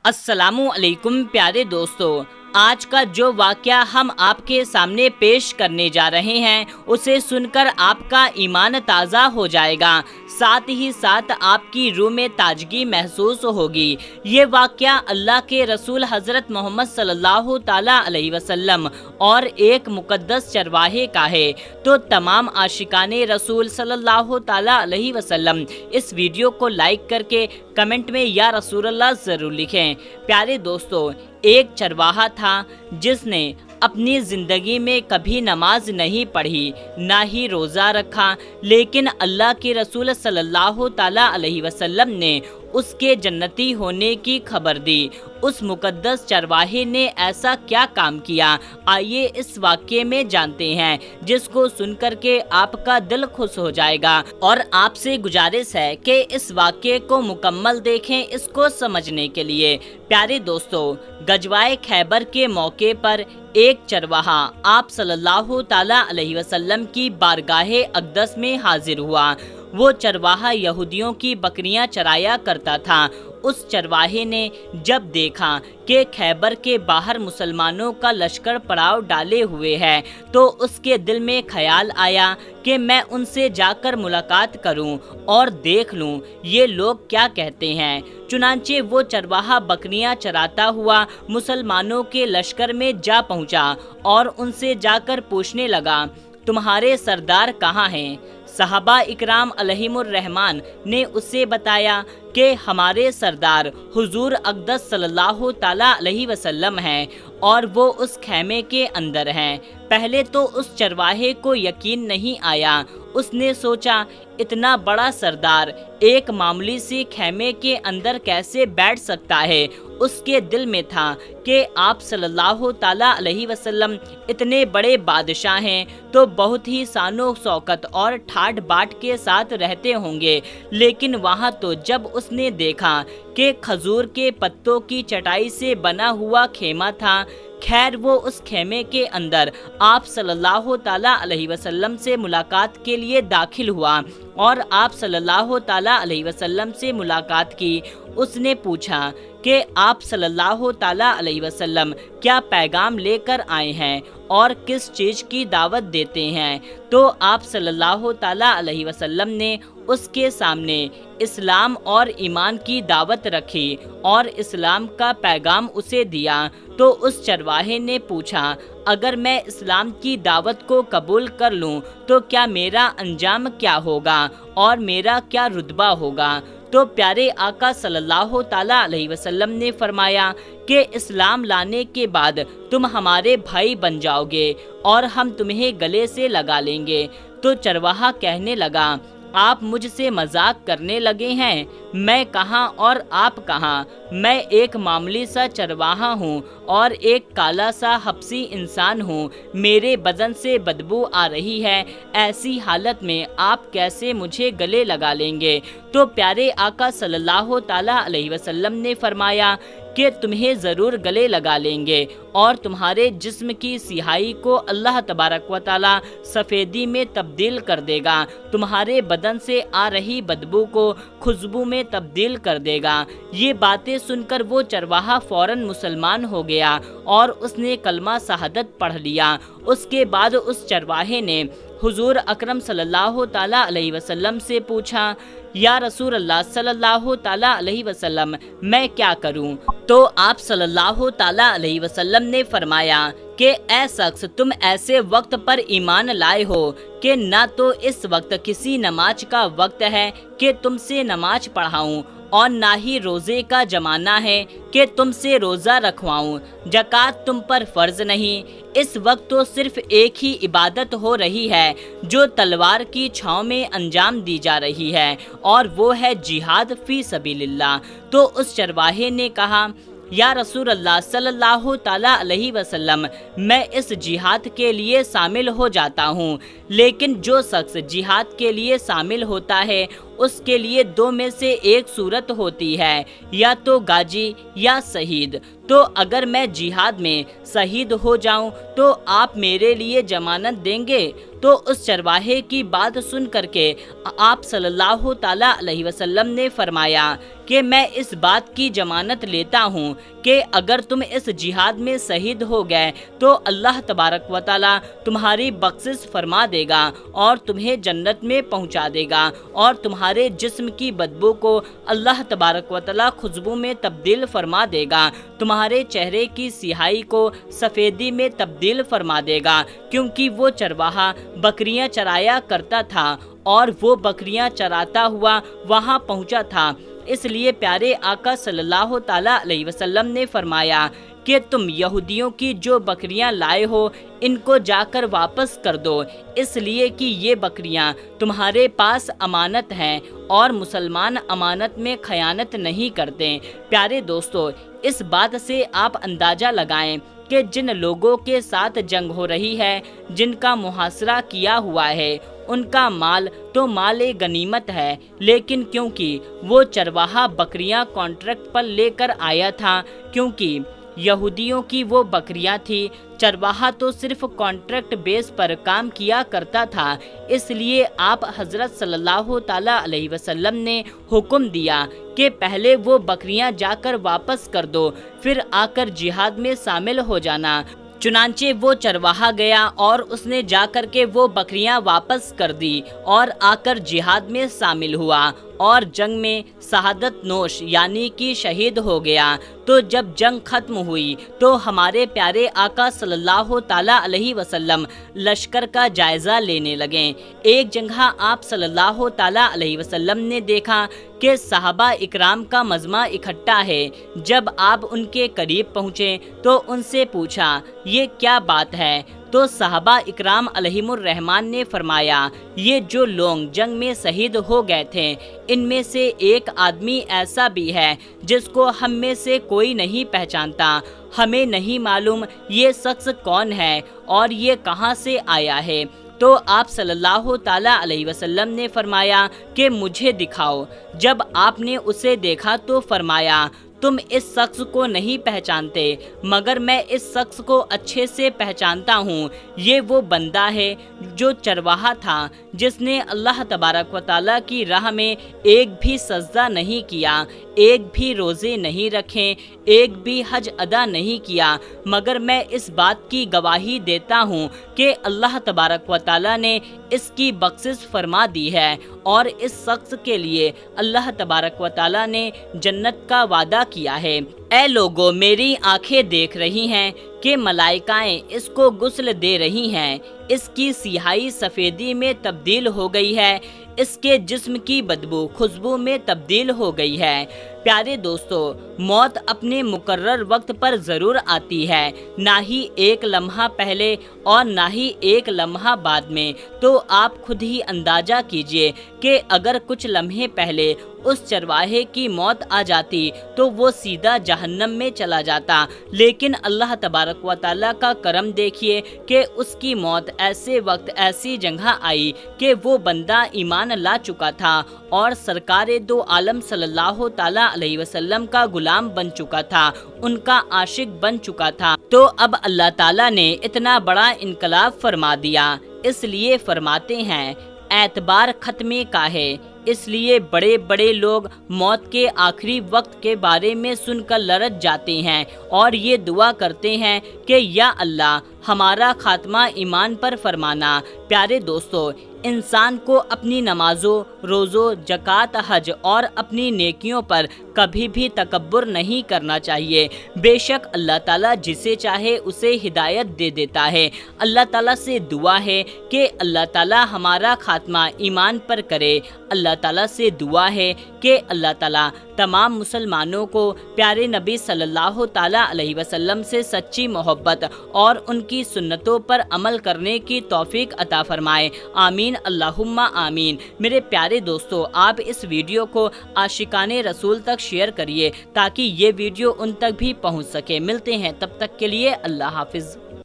السلام علیکم پیارے دوستو، آج کا جو واقعہ ہم آپ کے سامنے پیش کرنے جا رہے ہیں اسے سن کر آپ کا ایمان تازہ ہو جائے گا، ساتھ ہی ساتھ آپ کی روح میں تازگی محسوس ہوگی۔ یہ واقعہ اللہ کے رسول حضرت محمد صلی اللہ تعالیٰ علیہ وسلم اور ایک مقدس چرواہے کا ہے، تو تمام عاشقان رسول صلی اللہ تعالیٰ علیہ وسلم اس ویڈیو کو لائک کر کے کمنٹ میں یا رسول اللہ ضرور لکھیں۔ پیارے دوستو، ایک چرواہا تھا جس نے اپنی زندگی میں کبھی نماز نہیں پڑھی، نہ ہی روزہ رکھا، لیکن اللہ کے رسول صلی اللہ تعالیٰ علیہ وسلم نے اس کے جنتی ہونے کی خبر دی۔ اس مقدس چرواہے نے ایسا کیا کام کیا، آئیے اس واقعے میں جانتے ہیں، جس کو سن کر کے آپ کا دل خوش ہو جائے گا، اور آپ سے گزارش ہے کہ اس واقعے کو مکمل دیکھیں اس کو سمجھنے کے لیے۔ پیارے دوستو، غزوہ خیبر کے موقع پر ایک چرواہا آپ صلی اللہ تعالیٰ علیہ وسلم کی بارگاہ اقدس میں حاضر ہوا۔ وہ چرواہا یہودیوں کی بکریاں چرایا کرتا تھا۔ اس چرواہے نے جب دیکھا کہ خیبر کے باہر مسلمانوں کا لشکر پڑاؤ ڈالے ہوئے ہے، تو اس کے دل میں خیال آیا کہ میں ان سے جا کر ملاقات کروں اور دیکھ لوں یہ لوگ کیا کہتے ہیں۔ چنانچہ وہ چرواہا بکریاں چراتا ہوا مسلمانوں کے لشکر میں جا پہنچا اور ان سے جا کر پوچھنے لگا، تمہارے سردار کہاں ہیں؟ صحابہ اکرام علیہم الرحمن نے اسے بتایا کہ ہمارے سردار حضور اقدس صلی اللہ تعالیٰ علیہ وسلم ہیں اور وہ اس خیمے کے اندر ہیں۔ پہلے تو اس چرواہے کو یقین نہیں آیا۔ اس نے سوچا اتنا بڑا سردار ایک معمولی سی خیمے کے اندر کیسے بیٹھ سکتا ہے۔ اس کے دل میں تھا کہ آپ صلی اللہ تعالیٰ علیہ وسلم اتنے بڑے بادشاہ ہیں تو بہت ہی شان و شوکت اور ٹھاٹ باٹ کے ساتھ رہتے ہوں گے، لیکن وہاں تو جب اس نے دیکھا کہ کھجور کے پتوں کی چٹائی سے بنا ہوا خیمہ تھا۔ خیر، وہ اس خیمے کے اندر آپ صلی اللہ تعالیٰ علیہ وسلم سے ملاقات کے لیے داخل ہوا اور آپ صلی اللہ تعالیٰ علیہ وسلم سے ملاقات کی۔ اس نے پوچھا کہ آپ صلی اللہ تعالیٰ علیہ وسلم کیا پیغام لے کر آئے ہیں اور کس چیز کی دعوت دیتے ہیں؟ تو آپ صلی اللہ تعالیٰ علیہ وسلم نے اس کے سامنے اسلام اور ایمان کی دعوت رکھی اور اسلام کا پیغام اسے دیا۔ تو اس چرواہے نے پوچھا، اگر میں اسلام کی دعوت کو قبول کر لوں تو کیا میرا انجام کیا ہوگا اور میرا کیا رتبہ ہوگا؟ تو پیارے آقا صلی اللہ تعالیٰ علیہ وسلم نے فرمایا کہ اسلام لانے کے بعد تم ہمارے بھائی بن جاؤ گے اور ہم تمہیں گلے سے لگا لیں گے۔ تو چرواہا کہنے لگا، آپ مجھ سے مذاق کرنے لگے ہیں؟ میں کہاں اور آپ کہاں؟ میں ایک معمولی سا چرواہا ہوں اور ایک کالا سا حبشی انسان ہوں، میرے بدن سے بدبو آ رہی ہے، ایسی حالت میں آپ کیسے مجھے گلے لگا لیں گے؟ تو پیارے آقا صلی اللہ تعالیٰ علیہ وسلم نے فرمایا کہ تمہیں ضرور گلے لگا لیں گے اور تمہارے جسم کی سیاہی کو اللہ تبارک و تعالیٰ سفیدی میں تبدیل کر دے گا، تمہارے بدن سے آ رہی بدبو کو خوشبو میں تبدیل کر دے گا۔ یہ باتیں سن کر وہ چرواہا فوراً مسلمان ہو گیا اور اس نے کلمہ شہادت پڑھ لیا۔ اس کے بعد اس چرواہے نے حضور اکرم صلی اللہ تعالیٰ علیہ وسلم سے پوچھا، یا رسول اللہ صلی اللہ تعالیٰ علیہ وسلم میں کیا کروں؟ تو آپ صلی اللہ تعالیٰ علیہ وسلم نے فرمایا کہ اے شخص، تم ایسے وقت پر ایمان لائے ہو کہ نہ تو اس وقت کسی نماز کا وقت ہے کہ تم سے نماز پڑھاؤں اور نہ ہی روزے کا زمانہ ہے کہ تم سے روزہ رکھواؤں، زکوٰۃ تم پر فرض نہیں۔ اس وقت تو صرف ایک ہی عبادت ہو رہی ہے جو تلوار کی چھاؤں میں انجام دی جا رہی ہے، اور وہ ہے جہاد فی سبیل اللہ۔ تو اس چرواہے نے کہا، یا رسول اللہ صلی اللہ تعالیٰ علیہ وسلم میں اس جہاد کے لیے شامل ہو جاتا ہوں، لیکن جو شخص جہاد کے لیے شامل ہوتا ہے اس کے لیے دو میں سے ایک صورت ہوتی ہے، یا تو غازی یا شہید۔ تو اگر میں جہاد میں شہید ہو جاؤں تو آپ میرے لیے ضمانت دیں گے؟ تو اس چرواہے کی بات سن کر کے آپ صلی اللہ تعالیٰ علیہ وسلم نے فرمایا کہ میں اس بات کی ضمانت لیتا ہوں کہ اگر تم اس جہاد میں شہید ہو گئے تو اللہ تبارک و تعالیٰ تمہاری بخشش فرما دے گا اور تمہیں جنت میں پہنچا دے گا، اور تمہارے جسم کی بدبو کو اللہ تبارک و تعالیٰ خوشبو میں تبدیل فرما دے گا، تمہارے چہرے کی سیاہی کو سفیدی میں تبدیل فرما دے گا، کیونکہ وہ چرواہا بکریاں چرایا کرتا تھا اور وہ بکریاں چراتا ہوا وہاں پہنچا تھا۔ اس لیے پیارے آقا صلی اللہ تعالیٰ علیہ وسلم نے فرمایا کہ تم یہودیوں کی جو بکریاں لائے ہو ان کو جا کر واپس کر دو، اس لیے کہ یہ بکریاں تمہارے پاس امانت ہیں اور مسلمان امانت میں خیانت نہیں کرتے۔ پیارے دوستو، اس بات سے آپ اندازہ لگائیں کہ جن لوگوں کے ساتھ جنگ ہو رہی ہے، جن کا محاصرہ کیا ہوا ہے، ان کا مال تو مال غنیمت ہے، لیکن کیونکہ وہ چرواہا بکریاں کانٹریکٹ پر لے کر آیا تھا، کیونکہ یہودیوں کی وہ بکریاں تھی، چرواہا تو صرف کانٹریکٹ بیس پر کام کیا کرتا تھا، اس لیے آپ حضرت صلی اللہ تعالیٰ علیہ وسلم نے حکم دیا کہ پہلے وہ بکریاں جا کر واپس کر دو، پھر آ کر جہاد میں شامل ہو جانا۔ چنانچہ وہ چرواہا گیا اور اس نے جا کر کے وہ بکریاں واپس کر دی اور آ کر جہاد میں شامل ہوا اور جنگ میں شہادت نوش یعنی کہ شہید ہو گیا۔ تو جب جنگ ختم ہوئی تو ہمارے پیارے آقا صلی اللہ تعالیٰ علیہ وسلم لشکر کا جائزہ لینے لگے۔ ایک جگہ آپ صلی اللہ تعالیٰ علیہ وسلم نے دیکھا کہ صحابہ اکرام کا مجمع اکٹھا ہے۔ جب آپ ان کے قریب پہنچے تو ان سے پوچھا یہ کیا بات ہے؟ تو صحابہ اکرام علیہم الرحمن نے فرمایا یہ جو لوگ جنگ میں شہید ہو گئے تھے ان میں سے ایک آدمی ایسا بھی ہے جس کو ہم میں سے کوئی نہیں پہچانتا، ہمیں نہیں معلوم یہ شخص کون ہے اور یہ کہاں سے آیا ہے۔ تو آپ صلی اللہ تعالیٰ علیہ وسلم نے فرمایا کہ مجھے دکھاؤ۔ جب آپ نے اسے دیکھا تو فرمایا تم اس شخص کو نہیں پہچانتے مگر میں اس شخص کو اچھے سے پہچانتا ہوں، یہ وہ بندہ ہے جو چرواہا تھا جس نے اللہ تبارک و تعالیٰ کی راہ میں ایک بھی سجدہ نہیں کیا، ایک بھی روزے نہیں رکھے، ایک بھی حج ادا نہیں کیا، مگر میں اس بات کی گواہی دیتا ہوں کہ اللہ تبارک و تعالیٰ نے اس کی بخشش فرما دی ہے اور اس شخص کے لیے اللہ تبارک و تعالیٰ نے جنت کا وعدہ کیا ہے۔ اے لوگو، میری آنکھیں دیکھ رہی ہیں کہ ملائکائیں اس کو غسل دے رہی ہیں، اس کی سیاہی سفیدی میں تبدیل ہو گئی ہے، اس کے جسم کی بدبو خوشبو میں تبدیل ہو گئی ہے۔ پیارے دوستو، موت اپنے مقرر وقت پر ضرور آتی ہے، نہ ہی ایک لمحہ پہلے اور نہ ہی ایک لمحہ بعد میں۔ تو آپ خود ہی اندازہ کیجئے کہ اگر کچھ لمحے پہلے اس چرواہے کی موت آ جاتی تو وہ سیدھا جہنم میں چلا جاتا، لیکن اللہ تبارک و تعالیٰ کا کرم دیکھیے کہ اس کی موت ایسے وقت ایسی جگہ آئی کہ وہ بندہ ایمان لا چکا تھا اور سرکار دو عالم صلی اللہ تعالیٰ علیہ وسلم کا غلام بن چکا تھا، ان کا عاشق بن چکا تھا۔ تو اب اللہ تعالیٰ نے اتنا بڑا انقلاب فرما دیا، اس لیے فرماتے ہیں اعتبار ختمے کا ہے۔ اس لیے بڑے بڑے لوگ موت کے آخری وقت کے بارے میں سن کر لرز جاتے ہیں اور یہ دعا کرتے ہیں کہ یا اللہ ہمارا خاتمہ ایمان پر فرمانا۔ پیارے دوستو، انسان کو اپنی نمازوں، روزوں، زکوٰۃ، حج اور اپنی نیکیوں پر کبھی بھی تکبر نہیں کرنا چاہیے۔ بے شک اللہ تعالیٰ جسے چاہے اسے ہدایت دے دیتا ہے۔ اللہ تعالیٰ سے دعا ہے کہ اللہ تعالیٰ ہمارا خاتمہ ایمان پر کرے۔ اللہ تعالیٰ سے دعا ہے کہ اللہ تعالیٰ تمام مسلمانوں کو پیارے نبی صلی اللہ تعالیٰ علیہ وسلم سے سچی محبت اور ان کی سنتوں پر عمل کرنے کی توفیق عطا فرمائے۔ آمین اللہم آمین۔ میرے پیارے دوستو، آپ اس ویڈیو کو عاشقان رسول تک شیئر کریے تاکہ یہ ویڈیو ان تک بھی پہنچ سکے۔ ملتے ہیں تب تک کے لیے اللہ حافظ۔